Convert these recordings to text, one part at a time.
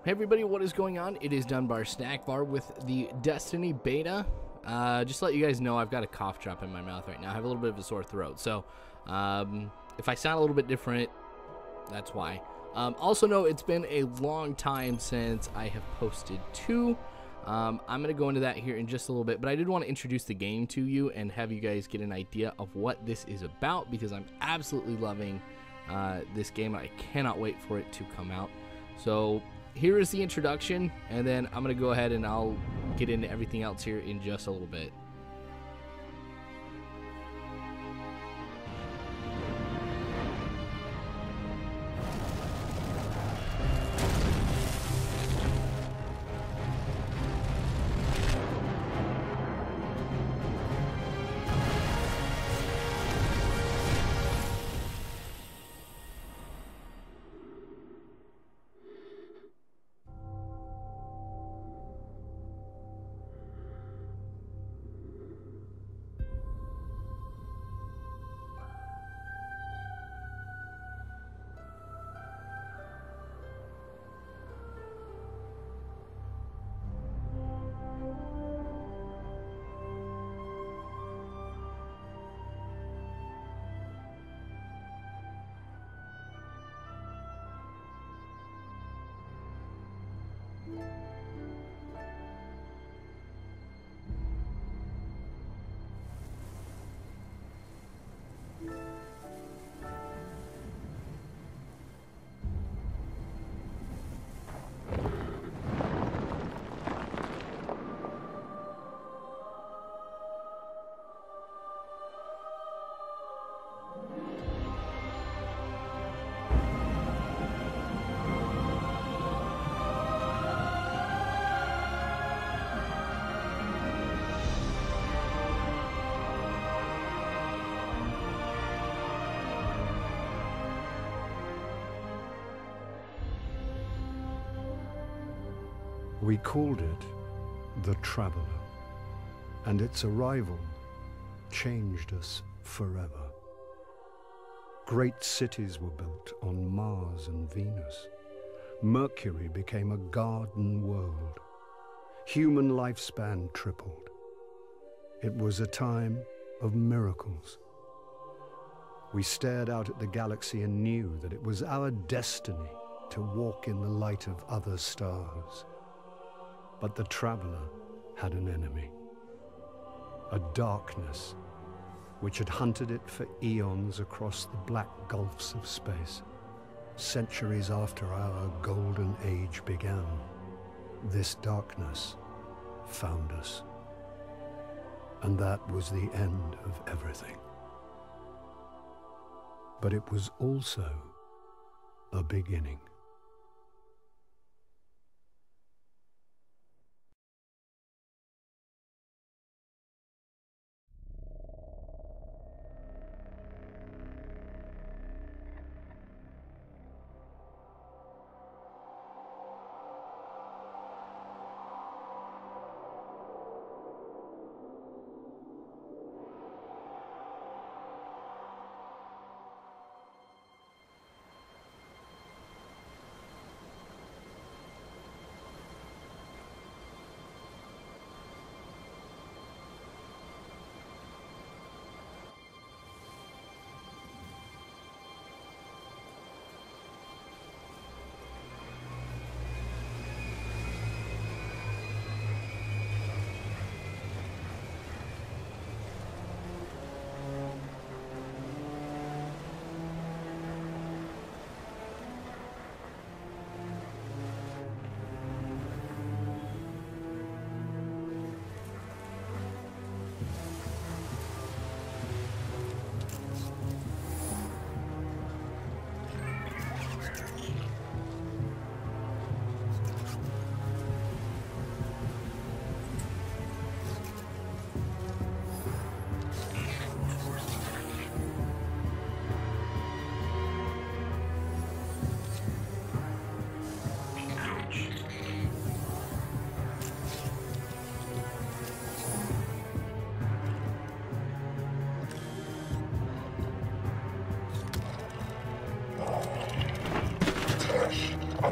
Hey everybody, what is going on? It is Dunbar Snackbar with the Destiny Beta. Just to let you guys know, I've got a cough drop in my mouth right now. I have a little bit of a sore throat, so if I sound a little bit different, that's why. Also know it's been a long time since I have posted two. I'm going to go into that here in just a little bit, but I did want to introduce the game to you and have you guys get an idea of what this is about, because I'm absolutely loving this game. I cannot wait for it to come out. So here is the introduction, and then I'm going to go ahead and I'll get into everything else here in just a little bit. We called it the Traveler, and its arrival changed us forever. Great cities were built on Mars and Venus. Mercury became a garden world. Human lifespan tripled. It was a time of miracles. We stared out at the galaxy and knew that it was our destiny to walk in the light of other stars. But the Traveler had an enemy, a darkness which had hunted it for eons across the black gulfs of space. Centuries after our golden age began, this darkness found us. And that was the end of everything. But it was also a beginning.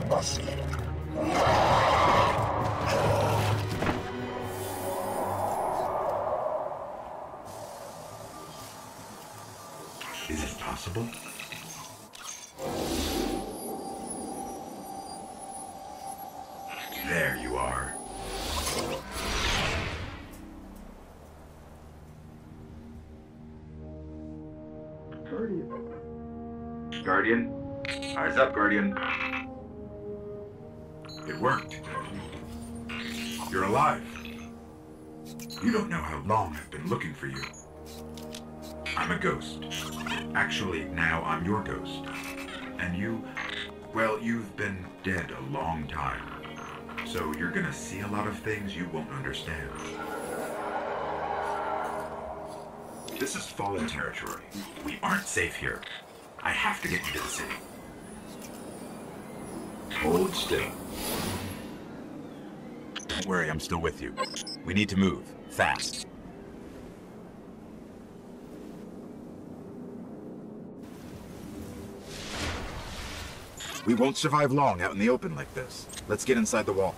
Mercy. Is it possible? There you are. Guardian? Eyes up, Guardian. It worked. You're alive. You don't know how long I've been looking for you. I'm a ghost. Actually, now I'm your ghost. And you, well, you've been dead a long time. So you're gonna see a lot of things you won't understand. This is fallen territory. We aren't safe here. I have to get you to the city. Hold still. Don't worry, I'm still with you. We need to move, fast. We won't survive long out in the open like this. Let's get inside the wall.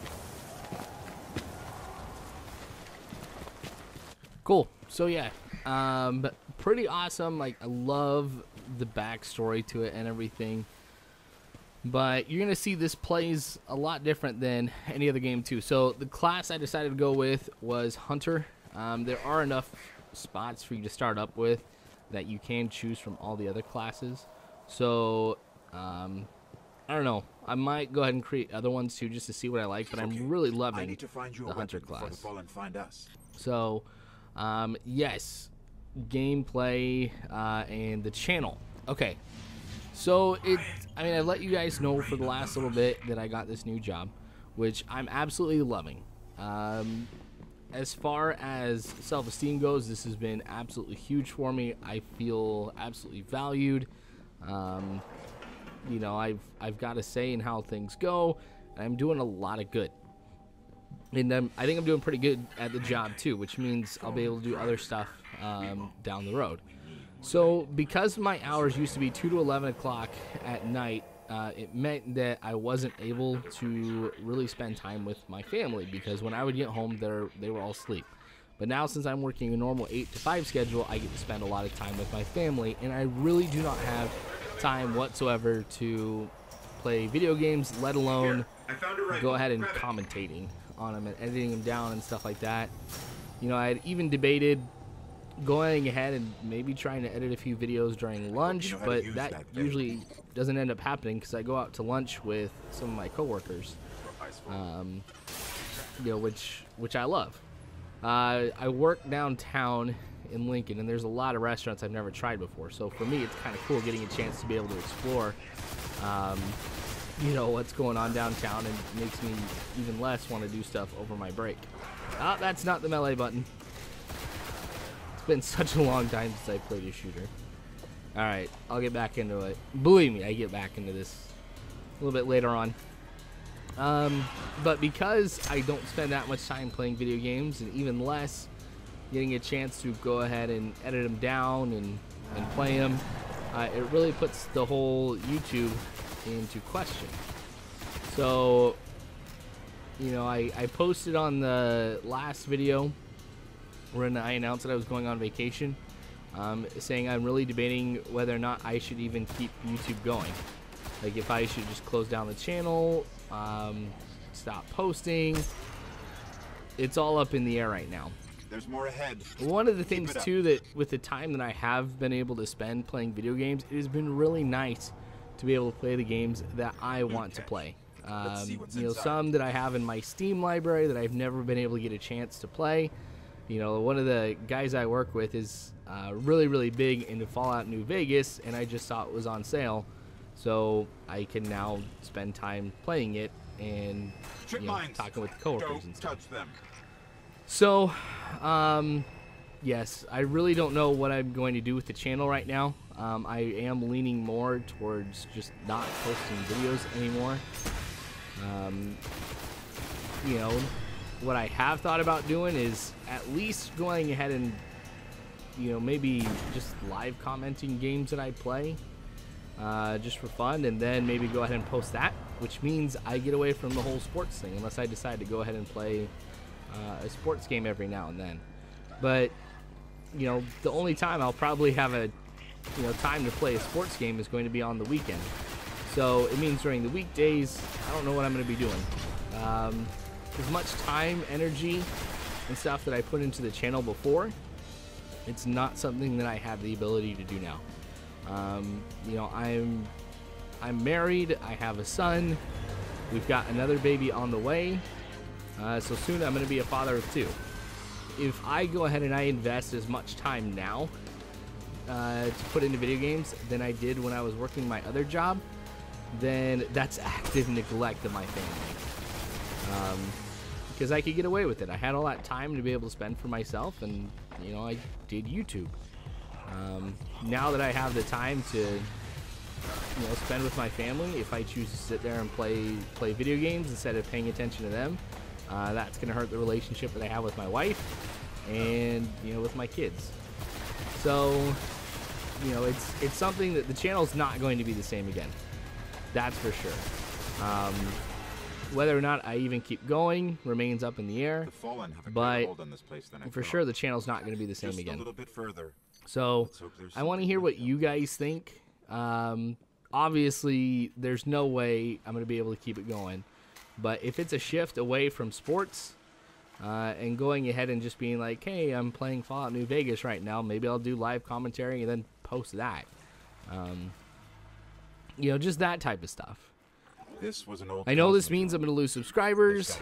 Cool. So yeah, pretty awesome. Like, I love the backstory to it and everything. But you're gonna see this plays a lot different than any other game too. So the class I decided to go with was Hunter. There are enough spots for you to start up with that you can choose from all the other classes. So I don't know. I might go ahead and create other ones too, just to see what I like. But I'm really loving the Hunter class. So yes, gameplay and the channel. Okay. So I mean, I let you guys know for the last little bit that I got this new job, which I'm absolutely loving. As far as self-esteem goes, this has been absolutely huge for me. I feel absolutely valued. You know, I've got a say in how things go, and I'm doing a lot of good. And I think I'm doing pretty good at the job too, which means I'll be able to do other stuff down the road. So because my hours used to be 2 to 11 o'clock at night, it meant that I wasn't able to really spend time with my family, because when I would get home, they were all asleep. But now, since I'm working a normal 8 to 5 schedule, I get to spend a lot of time with my family, and I really do not have time whatsoever to play video games, let alone go ahead and commentating on them and editing them down and stuff like that. You know, I had even debated going ahead and maybe trying to edit a few videos during lunch, but that usually doesn't end up happening because I go out to lunch with some of my coworkers, you know, which I love. I work downtown in Lincoln, and there's a lot of restaurants I've never tried before, so for me it's kind of cool getting a chance to be able to explore you know, what's going on downtown, and makes me even less want to do stuff over my break. That's not the melee button. It's been such a long time since I played a shooter. Alright, I'll get back into it. Believe me, I get back into this a little bit later on. But because I don't spend that much time playing video games, and even less getting a chance to go ahead and edit them down and play them, it really puts the whole YouTube into question. So, you know, I posted on the last video when I announced that I was going on vacation, saying I'm really debating whether or not I should even keep YouTube going. Like, if I should just close down the channel, stop posting. It's all up in the air right now. There's more ahead. One of the things too, that with the time that I have been able to spend playing video games, it has been really nice to be able to play the games that I want to play. You know, some that I have in my Steam library that I've never been able to get a chance to play. You know, one of the guys I work with is really, really big into Fallout New Vegas, and I just saw it was on sale, so I can now spend time playing it and, you know, talking with the coworkers and stuff. So, yes, I really don't know what I'm going to do with the channel right now. I am leaning more towards just not posting videos anymore. You know, what I have thought about doing is at least going ahead and, you know, maybe just live commenting games that I play, just for fun, and then maybe go ahead and post that, which means I get away from the whole sports thing, unless I decide to go ahead and play a sports game every now and then. But, you know, the only time I'll probably have a time to play a sports game is going to be on the weekend. So it means during the weekdays, I don't know what I'm going to be doing. As much time, energy, and stuff that I put into the channel before, it's not something that I have the ability to do now. I'm married. I have a son. We've got another baby on the way. So soon I'm going to be a father of 2. If I go ahead and I invest as much time now to put into video games than I did when I was working my other job, then that's active neglect of my family. Because I could get away with it. I had all that time to be able to spend for myself, and I did YouTube. Now that I have the time to spend with my family, if I choose to sit there and play video games instead of paying attention to them, that's going to hurt the relationship that I have with my wife and with my kids. So it's something that the channel's not going to be the same again. That's for sure. Whether or not I even keep going remains up in the air, but for sure the channel's not going to be the same again. So I want to hear what you guys think. Obviously, there's no way I'm going to be able to keep it going, but if it's a shift away from sports and going ahead and just being like, hey, I'm playing Fallout New Vegas right now, maybe I'll do live commentary and then post that. Just that type of stuff. I know this means I'm going to lose subscribers.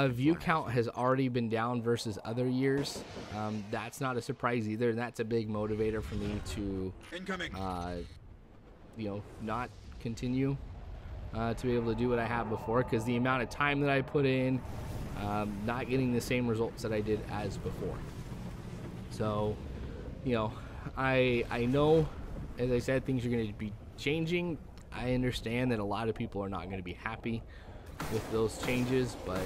View count has already been down versus other years. That's not a surprise either, and that's a big motivator for me to, not continue to be able to do what I have before, because the amount of time that I put in, not getting the same results that I did as before. So, I know, as I said, things are going to be changing. I understand that a lot of people are not going to be happy with those changes, but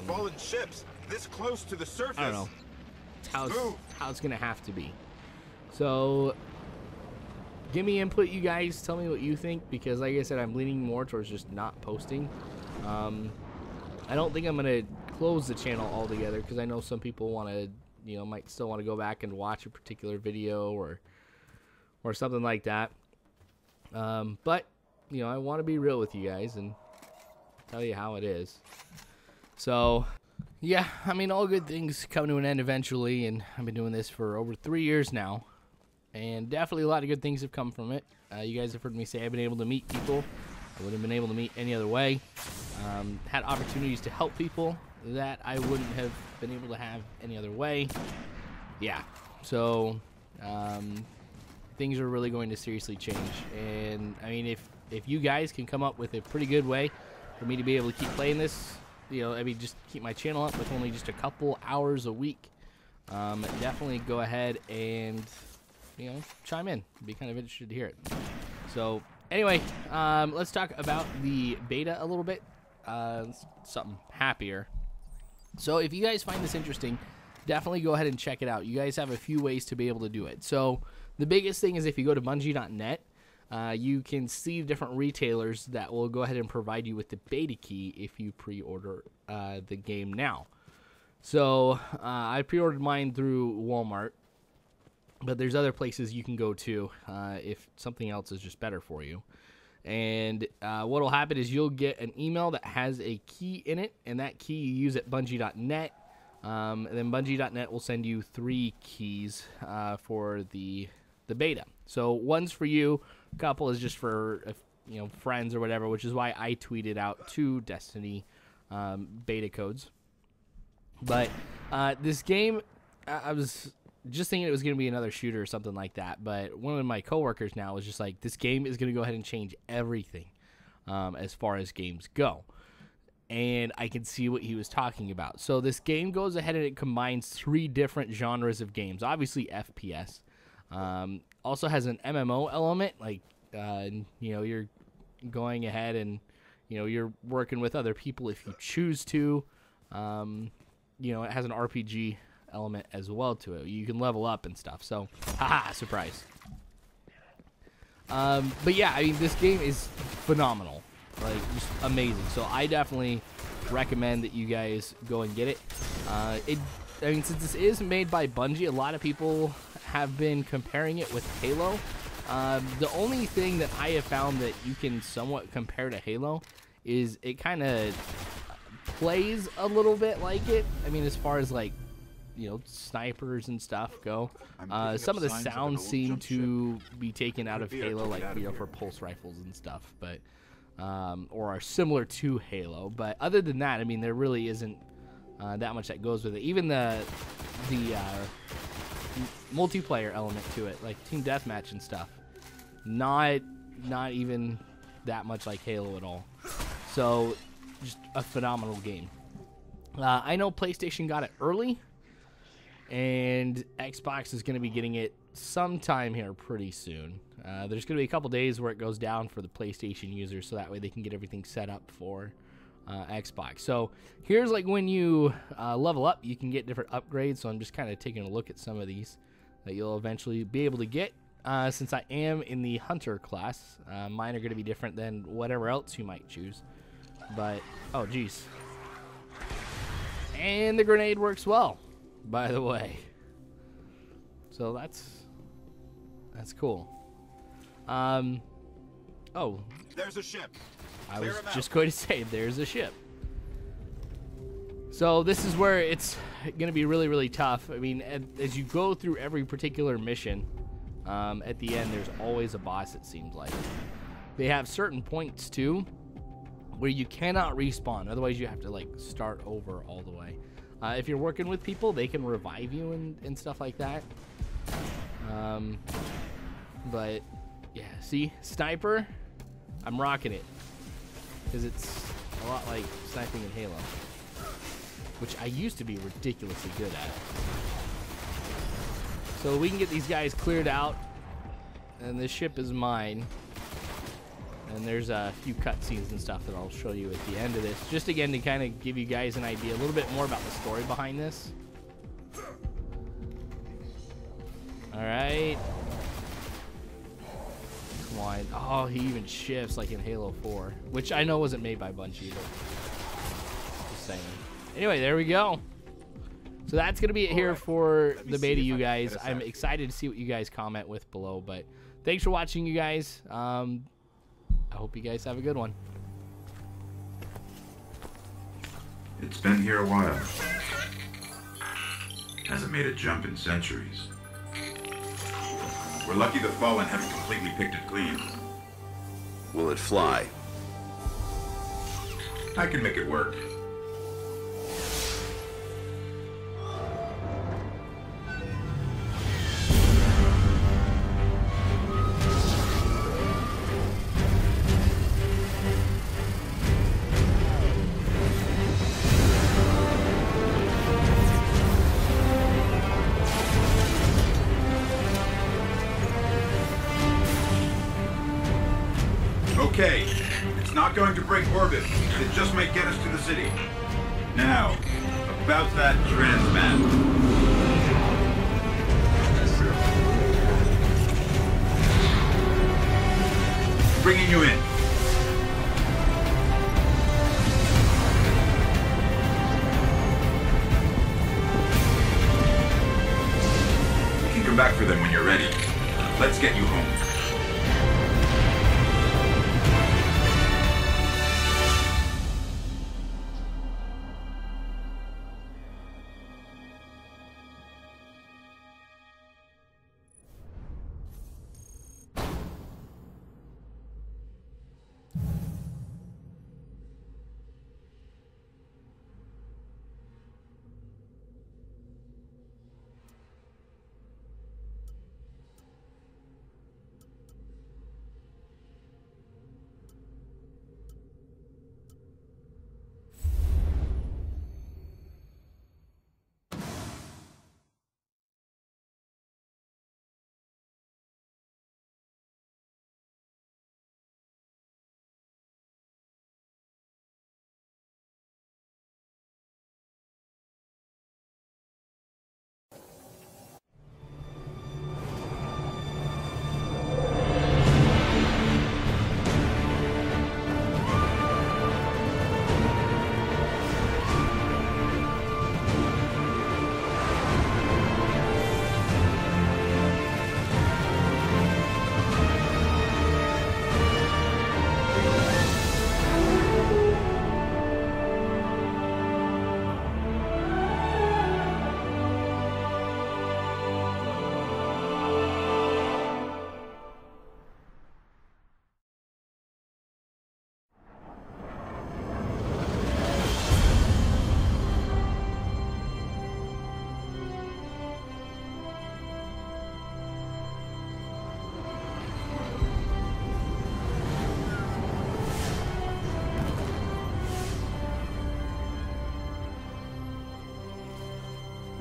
fallen ships this close to the surface. I don't know. It's how it's going to have to be. So give me input, you guys. Tell me what you think, because like I said, I'm leaning more towards just not posting. I don't think I'm going to close the channel altogether, because I know some people want to, might still want to go back and watch a particular video or something like that. But I want to be real with you guys and tell you how it is. So yeah, I mean, all good things come to an end eventually, and I've been doing this for over 3 years now, and definitely a lot of good things have come from it. You guys have heard me say I've been able to meet people I wouldn't have been able to meet any other way. Had opportunities to help people that I wouldn't have been able to have any other way. Yeah, so things are really going to seriously change. And I mean, if you guys can come up with a pretty good way for me to be able to keep playing this, I mean, just keep my channel up with only just a couple hours a week, definitely go ahead and chime in. I'd be kind of interested to hear it. So anyway, let's talk about the beta a little bit. Something happier. So if you guys find this interesting, definitely go ahead and check it out. You guys have a few ways to be able to do it. So the biggest thing is if you go to Bungie.net, you can see different retailers that will go ahead and provide you with the beta key if you pre-order the game now. So I pre-ordered mine through Walmart, but there's other places you can go to if something else is just better for you. And what will happen is you'll get an email that has a key in it, and that key you use at Bungie.net. And then Bungie.net will send you 3 keys for the beta. So one's for you, a couple is just for friends or whatever, which is why I tweeted out 2 Destiny beta codes. But this game, I was just thinking it was going to be another shooter or something like that, but one of my coworkers now was just like, this game is going to go ahead and change everything as far as games go. And I can see what he was talking about. So this game goes ahead and it combines 3 different genres of games. Obviously FPS. Also has an MMO element, like you're going ahead and you're working with other people if you choose to. It has an RPG element as well to it. You can level up and stuff. So, haha, surprise. But yeah, I mean, this game is phenomenal. Like, just amazing. So I definitely recommend that you guys go and get it. I mean, since this is made by Bungie, a lot of people have been comparing it with Halo. The only thing that I have found that you can somewhat compare to Halo is it kind of plays a little bit like it. I mean, as far as like, you know, snipers and stuff go, some of the sounds seem to be taken out of Halo, like, you know, for pulse rifles and stuff, but or are similar to Halo. But other than that, I mean, there really isn't that much that goes with it. Even the multiplayer element to it, like team deathmatch and stuff, not even that much like Halo at all. So just a phenomenal game. I know PlayStation got it early, and Xbox is going to be getting it sometime here pretty soon. There's going to be a couple days where it goes down for the PlayStation users, so that way they can get everything set up for Xbox. So here's like when you level up, you can get different upgrades. So I'm just kind of taking a look at some of these that you'll eventually be able to get. Since I am in the Hunter class, mine are going to be different than whatever else you might choose. But, oh geez. And the grenade works well, by the way. So that's cool. Oh. There's a ship. I was just going to say, there's a ship. So this is where it's going to be really, really tough. I mean, as you go through every particular mission, at the end, there's always a boss, it seems like. They have certain points, too, where you cannot respawn. Otherwise, you have to, like, start over all the way. If you're working with people, they can revive you and stuff like that. But, yeah, see? Sniper, I'm rocking it. Because it's a lot like sniping in Halo, which I used to be ridiculously good at. So we can get these guys cleared out, and this ship is mine. And there's a few cutscenes and stuff that I'll show you at the end of this, just again to kind of give you guys an idea a little bit more about the story behind this. All right. Come on. Oh, he even shifts like in Halo 4, which I know wasn't made by Bungie, but just saying. Anyway, there we go. So that's going to be it here for the beta, you guys. I'm excited to see what you guys comment with below, but thanks for watching, you guys. I hope you guys have a good one. It's been here a while. Hasn't made a jump in centuries. We're lucky the Fallen haven't completely picked it clean. Will it fly? I can make it work. Okay, it's not going to break orbit. It just might get us to the city. Now, about that transmat. Bringing you in. You can come back for them when you're ready. Let's get you home.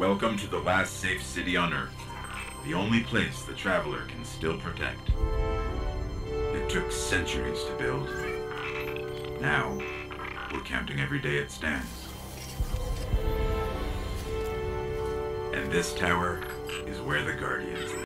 Welcome to the last safe city on Earth. The only place the traveler can still protect. It took centuries to build. Now, we're counting every day it stands. And this tower is where the Guardians live.